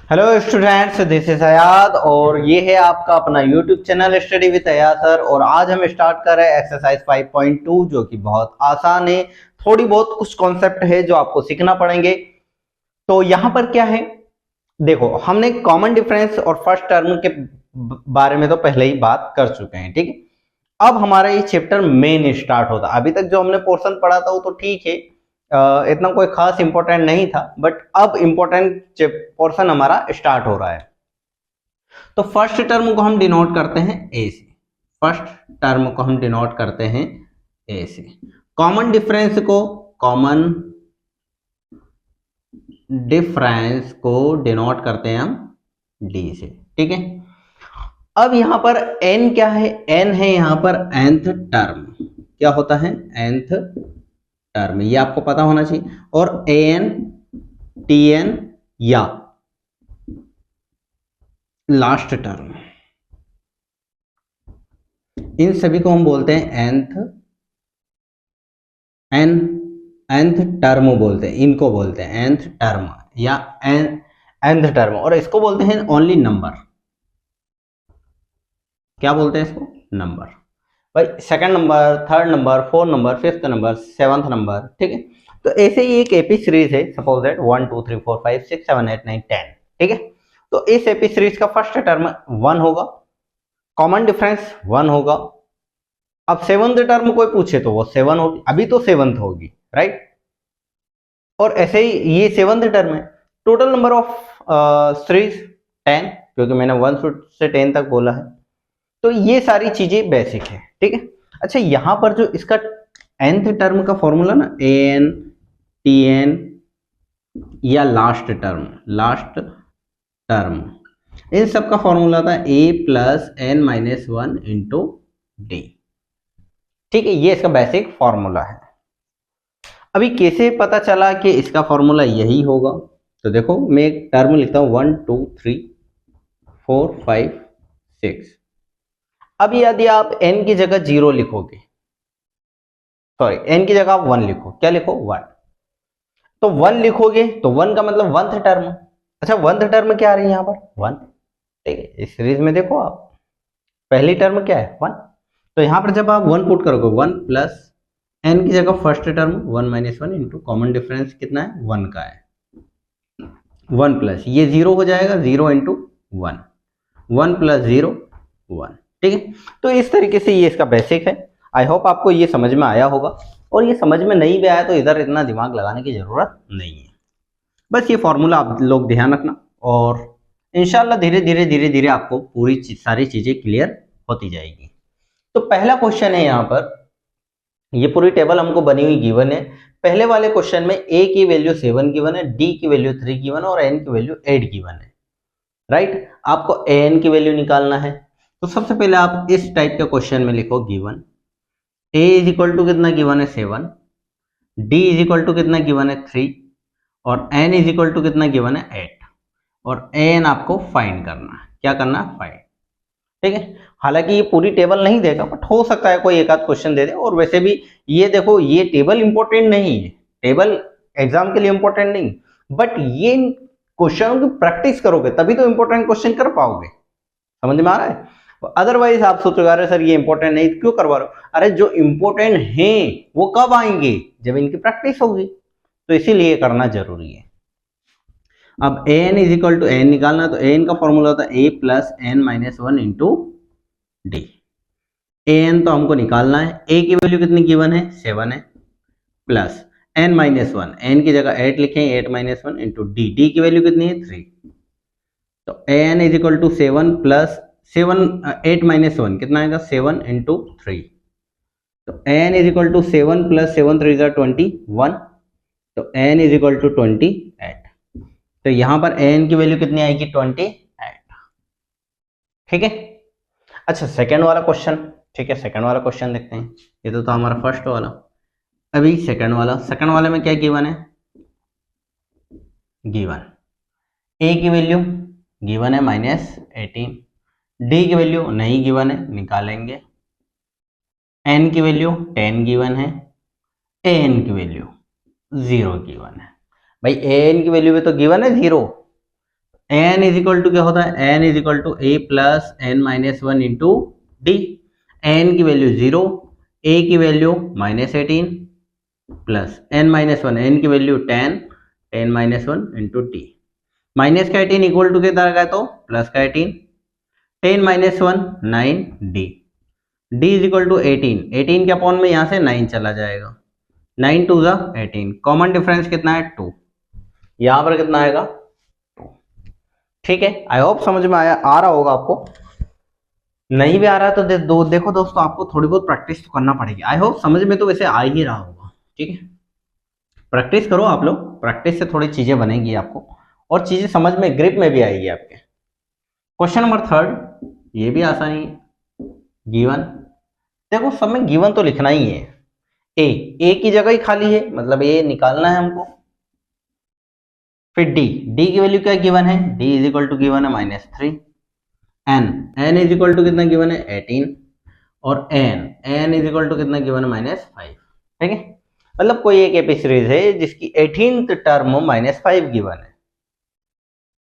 Hello students, this is Ayad और ये है आपका अपना YouTube channel study with Ayad sir. और आज हम स्टार्ट कर रहे हैं एक्सरसाइज 5.2 जो कि बहुत आसान है। थोड़ी बहुत कुछ कॉन्सेप्ट है जो आपको सीखना पड़ेंगे। तो यहाँ पर क्या है, देखो हमने कॉमन डिफरेंस और फर्स्ट टर्म के बारे में तो पहले ही बात कर चुके हैं, ठीक है। अब हमारा ये चैप्टर मेन स्टार्ट होता है। अभी तक जो हमने पोर्शन पढ़ा था वो तो ठीक है, इतना कोई खास इंपॉर्टेंट नहीं था, बट अब इंपॉर्टेंट पोर्शन हमारा स्टार्ट हो रहा है। तो फर्स्ट टर्म को हम डिनोट करते हैं ए से। फर्स्ट टर्म को हम डिनोट करते हैं ए से। कॉमन डिफरेंस को डिनोट करते हैं हम डी से, ठीक है। अब यहां पर n क्या है, n है यहां पर nth टर्म। क्या होता है? nth टर्म, ये आपको पता होना चाहिए। और an, tn या लास्ट टर्म, इन सभी को हम बोलते हैं nth टर्म बोलते हैं। इनको बोलते हैं nth टर्म या nth टर्म, और इसको बोलते हैं ओनली नंबर। क्या बोलते हैं इसको? नंबर। भाई second number, third number, fourth number, fifth number, seventh number, ठीक है। तो ऐसे ही एक एपी सीरीज है, सपोज दैट 1 2 3 4 5 6 7 8 9 10, ठीक है। तो इस एपी सीरीज का फर्स्ट टर्म 1 होगा, कॉमन डिफरेंस 1 होगा। अब सेवंथ टर्म कोई पूछे तो वो 7 होगी, अभी तो सेवंथ होगी, राइट। और ऐसे ही ये सेवंथ टर्म है। टोटल नंबर ऑफ सीरीज 10, क्योंकि मैंने 1 से 10 तक बोला है। तो ये सारी चीजें बेसिक है, ठीक है। अच्छा, यहां पर जो इसका nth टर्म का फॉर्मूला ना, an, tn या लास्ट टर्म, इन सब का फॉर्मूला था a plus n minus 1 into D, ठीक है। ये इसका बेसिक फॉर्मूला है। अभी कैसे पता चला कि इसका फॉर्मूला यही होगा? तो देखो मैं एक टर्म लिखता हूं 1 2 3 4 5 6। अब यदि आप n की जगह 0 लिखोगे, सॉरी n की जगह आप 1 लिखो, क्या लिखो? 1। तो 1 लिखोगे तो 1 का मतलब 1th टर्म। अच्छा, 1th टर्म क्या आ रही है यहाँ पर? 1, ठीक है। इस सीरीज में देखो आप, पहली टर्म क्या है? 1। तो यहाँ पर जब आप 1 पुट करोगे, 1 प्लस n की जगह first term 1 minus 1 into common difference कितना है? 1 का है। 1 प्लस ये 0 हो जाएगा, 0 इंटू 1, 1 प्लस 0 1, ठीक है। तो इस तरीके से ये इसका बेसिक है। आई होप आपको ये समझ में आया होगा, और ये समझ में नहीं भी आया तो इधर इतना दिमाग लगाने की जरूरत नहीं है। बस ये फॉर्मूला आप लोग ध्यान रखना, और इंशाल्लाह धीरे धीरे आपको पूरी सारी चीजें क्लियर होती जाएगी। तो पहला क्वेश्चन है यहाँ पर, ये पूरी टेबल हमको बनी हुई गिवन है। पहले वाले क्वेश्चन में a की वैल्यू 7 गिवन है, d की वैल्यू 3 गिवन है और n की वैल्यू 8 गिवन है, राइट। आपको an की वैल्यू निकालना है। तो सबसे पहले आप इस टाइप के क्वेश्चन में लिखो given a is equal to कितना गिवन है? 7, d इज इक्वल टू कितना गिवन है? 3, और n इज इक्वल टू कितना गिवन है? 8, और an आपको फाइंड करना है। क्या करना है? फाइंड, ठीक है। हालांकि ये पूरी टेबल नहीं देगा, बट हो सकता है कोई एक आध क्वेश्चन दे दे। और वैसे भी ये देखो, ये टेबल इंपॉर्टेंट नहीं है, टेबल एग्जाम के लिए इंपॉर्टेंट नहीं, बट ये क्वेश्चनों की प्रैक्टिस करोगे तभी तो इंपॉर्टेंट क्वेश्चन कर पाओगे। समझ में आ रहा है? अदरवाइज आप सोचोगे अरे सर ये इंपॉर्टेंट नहीं, क्यों करवा रहे हो? अरे जो इंपॉर्टेंट है वो कब आएंगे? जब इनकी प्रैक्टिस होगी। तो इसीलिए करना जरूरी है। अब an is equal to n निकालना, तो an का फॉर्मूला होता है a plus n minus 1 into d. an तो हमको निकालना है, a की वैल्यू कितनी गिवन है? 7 है, प्लस n माइनस 1, n की जगह 8 लिखें, 8 माइनस 1 इंटू डी, डी की वैल्यू कितनी है? 3। तो an is equal to 7 plus 7, 8 minus 1 कितना आएगा? 7 इंटू 3। तो n is equal to 7 plus 7 3 जा 21, तो n इज इक्वल टू 28। तो यहां पर n की वैल्यू कितनी आएगी? 28, ठीक है। अच्छा, सेकेंड वाला क्वेश्चन, ठीक है। सेकेंड वाला क्वेश्चन देखते हैं। ये तो था हमारा फर्स्ट वाला। अभी सेकेंड वाले में क्या गिवन है? गिवन a की वैल्यू गिवन है -18, d की वैल्यू नहीं गिवन है, निकालेंगे। n की वैल्यू 10 गिवन है, an की वैल्यू 0 गिवन है। भाई an की वैल्यू भी तो गिवन है 0, एन इज इक्वल टू क्या होता है, n is equal to a plus n minus one into d. N की वैल्यू 0, ए की value -18 plus n minus one, n की value 10, 10 minus one into t. Minus का 18 equal to कितना आ गया, तो प्लस का 18, 10 minus one 9 d. D is equal to 18, 18 के upon में यहाँ से 9 चला जाएगा, 9 टू ज़ा 18, कॉमन डिफरेंस कितना है 2, यहाँ पर कितना आएगा 2। ठीक है, आई होप समझ में आ रहा होगा आपको। नहीं भी आ रहा है तो देखो दोस्तों, आपको थोड़ी बहुत प्रैक्टिस तो करना पड़ेगी। आई होप समझ में तो वैसे आ ही रहा होगा। ठीक है, प्रैक्टिस करो आप लोग, प्रैक्टिस से थोड़ी चीजें बनेगी आपको और चीजें समझ में, ग्रिप में भी आएगी आपके। क्वेश्चन नंबर 3, ये भी आसानी है। गिवन, देखो सब में गिवन तो लिखना ही है। ए की जगह ही खाली है, मतलब ए निकालना है हमको। फिर डी की वैल्यू क्या गिवन है, d is equal to given है -3। एन इज इक्वल टू कितना गिवन है 18, और एन इज इक्वल टू कितना गिवन है -5। ठीक है, मतलब कोई एक एपी सीरीज है जिसकी 18th टर्म -5 गिवन है।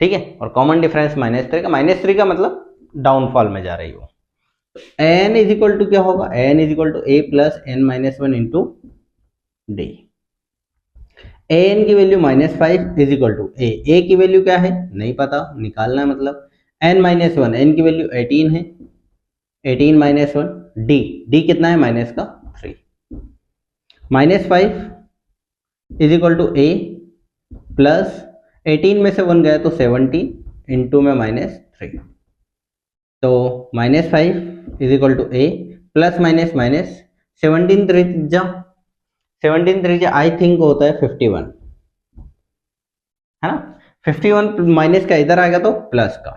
ठीक है, और कॉमन डिफरेंस -3 का, -3 का मतलब डाउनफॉल में जा रही हो। एन इज इक्वल टू क्या होगा, n is equal to a plus n minus one into d. N की value -5 is equal to a की वैल्यू क्या है नहीं पता, निकालना है मतलब एन माइनस वन, एन की वैल्यू 18 है, 18 माइनस वन, डी कितना है -3, -5 is equal to a plus 18 में से 1 गया तो 17 इंटू में -3, तो -5 is equal to a plus minus minus 17 3 I think होता है 51, है ना। 51 माइनस का इधर आएगा तो प्लस का,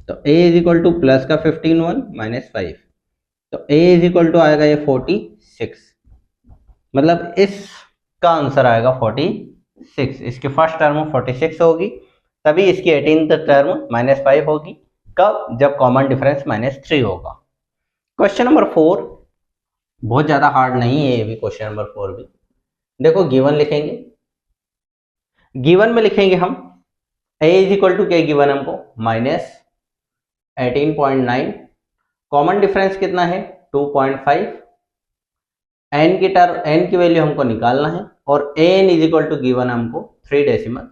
तो a is equal two plus का 15 1 -5, तो a इज इक्वल टू आएगा ये 46, मतलब इसका आंसर आएगा 46। इसकी फर्स्ट टर्म 46 होगी, तभी इसकी 18th टर्म -5 होगी। कब, जब कॉमन डिफरेंस -3 होगा। क्वेश्चन नंबर 4 बहुत ज्यादा हार्ड नहीं है ये भी, क्वेश्चन नंबर 4 भी। देखो गिवन लिखेंगे, गिवन में लिखेंगे हम a इज इक्वल टू क्या गिवन हमको -18.9, कॉमन डिफरेंस कितना है 2.5, एन की वैल्यू हमको निकालना है, और an is equal to given हमको 3 डेसिमल,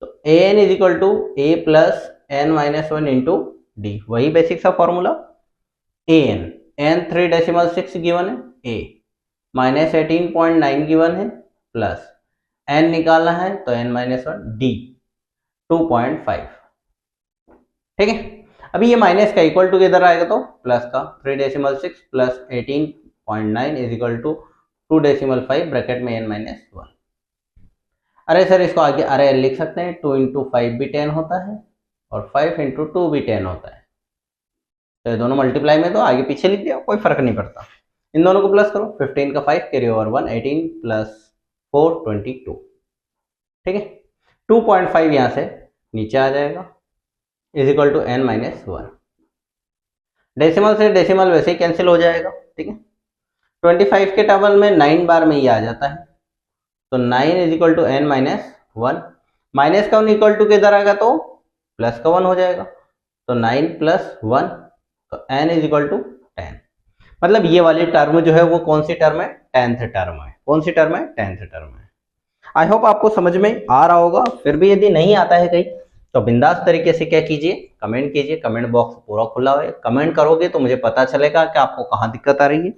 तो an is equal to a plus n minus one into d, वही बेसिक सा फॉर्मूला। n 3 डेसिमल 6 गिवन है, a -18.9 गिवन है, प्लस n निकालना है तो n माइनस वन, डी 2.5। ठीक है, अभी ये माइनस का इक्वल टू किधर आएगा तो प्लस का, 3 decimal 6 plus 18.9 is equal to 2 decimal 5 bracket में n माइनस वन। अरे सर इसको आगे अरे लिख सकते हैं, 2 इंटू 5 भी 10 होता है और 5 इंटू 2 भी 10 होता है, तो ये दोनों मल्टीप्लाई में तो आगे पीछे लिख दिया, कोई फर्क नहीं पड़ता। इन दोनों को प्लस करो, 15 का 5 कैरी ओवर 1, 18 प्लस 4 22। ठीक है, 2.5 यहाँ से नीचे आ जाएगा, is equal to n minus one. Decimal से डेसिमल वैसे ही कैंसिल हो जाएगा। ठीक है, 25 के टेबल में 9 बार में ये आ जाता है, तो 9 is equal to n minus one. Minus का 1 इक्वल टू किधर आएगा तो प्लस का 1 हो जाएगा, तो 9 प्लस 1, तो n इज इक्वल टू 10। मतलब ये वाली टर्म जो है वो कौन सी टर्म है, 10th टर्म है। कौन सी टर्म है, 10th टर्म है। आई होप आपको समझ में आ रहा होगा। फिर भी यदि नहीं आता है कहीं तो बिंदास तरीके से क्या कीजिए, कमेंट कीजिए, कमेंट बॉक्स पूरा खुला है, कमेंट करोगे तो मुझे पता चलेगा कि आपको कहाँ दिक्कत आ रही है।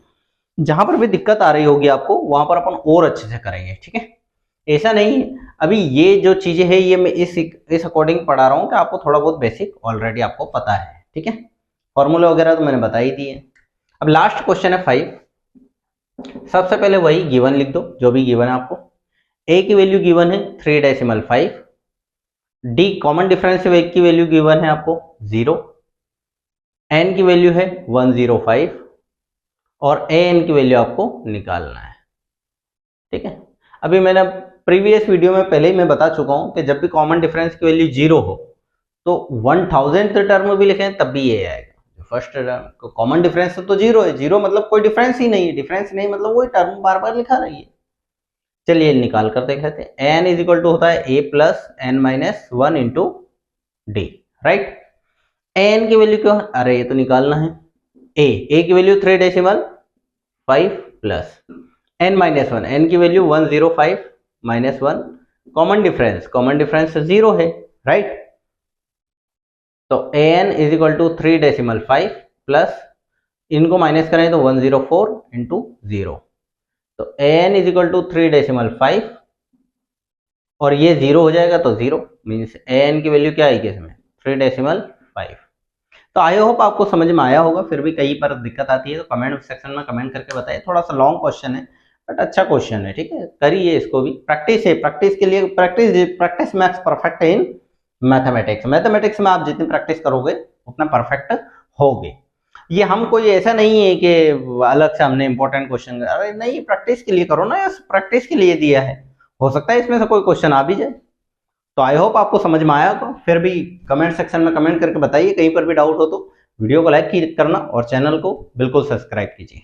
जहां पर भी दिक्कत आ रही होगी आपको वहां पर अपन और अच्छे से करेंगे। ठीक है, ऐसा नहीं है, अभी ये जो चीजें है ये मैं इस अकॉर्डिंग पढ़ा रहा हूँ कि आपको थोड़ा बहुत बेसिक ऑलरेडी आपको पता है। ठीक है, फॉर्मूले वगैरह तो मैंने बता ही दिए। अब लास्ट क्वेश्चन है 5। सबसे पहले वही गिवन लिख दो, जो भी गिवन है आपको। a की वैल्यू गिवन है 3 डेसिमल 5, d कॉमन डिफरेंस की वैल्यू गिवन है आपको 0, n की वैल्यू है 105 और an की वैल्यू आपको निकालना है। ठीक है, अभी मैंने प्रीवियस वीडियो में पहले ही मैं बता चुका हूं कि जब भी कॉमन डिफरेंस की वैल्यू 0 हो तो 1000th टर्म भी लिखें तब भी ये आएगा। फर्स्ट टर्म कॉमन डिफरेंस तो 0 है, 0 मतलब कोई डिफरेंस ही नहीं है, डिफरेंस नहीं मतलब वही टर्म बार बार लिखा रही है। चलिए निकाल कर देख लेते हैं। n इज इक्वल टू होता है a plus n minus one into d, right. N की वैल्यू क्यों है, अरे ये तो निकालना है। ए की value 3 decimal 5 plus n minus 1, n की वैल्यू 105 माइनस 1, कॉमन डिफरेंस 0 है, राइट। तो n is equal to 3 decimal 5 plus, इनको माइनस करें तो 104 इंटू 0, तो n is equal to 3 decimal 5 और ये 0 हो जाएगा तो 0 मीन्स एन की वैल्यू क्या आएगी इसमें 3 डेसिमल 5। तो आई होप आपको समझ में आया होगा, फिर भी कई बार दिक्कत आती है तो कमेंट सेक्शन में कमेंट करके बताइए। थोड़ा सा लॉन्ग क्वेश्चन है बट अच्छा क्वेश्चन है, ठीक है, करिए इसको भी। प्रैक्टिस है, प्रैक्टिस के लिए practice max perfect in mathematics में आप जितनी प्रैक्टिस करोगे उतना परफेक्ट होगे। ये हम कोई ऐसा नहीं है कि अलग से हमने इंपॉर्टेंट क्वेश्चन, अरे नहीं, प्रैक्टिस के लिए करो ना, प्रैक्टिस के लिए दिया है, हो सकता है इसमें से कोई क्वेश्चन आ भी जाए। तो आई होप आपको समझ में आया होगा, फिर भी कमेंट सेक्शन में कमेंट करके बताइए, कहीं पर भी डाउट हो तो वीडियो को लाइक करना और चैनल को बिल्कुल सब्सक्राइब कीजिए।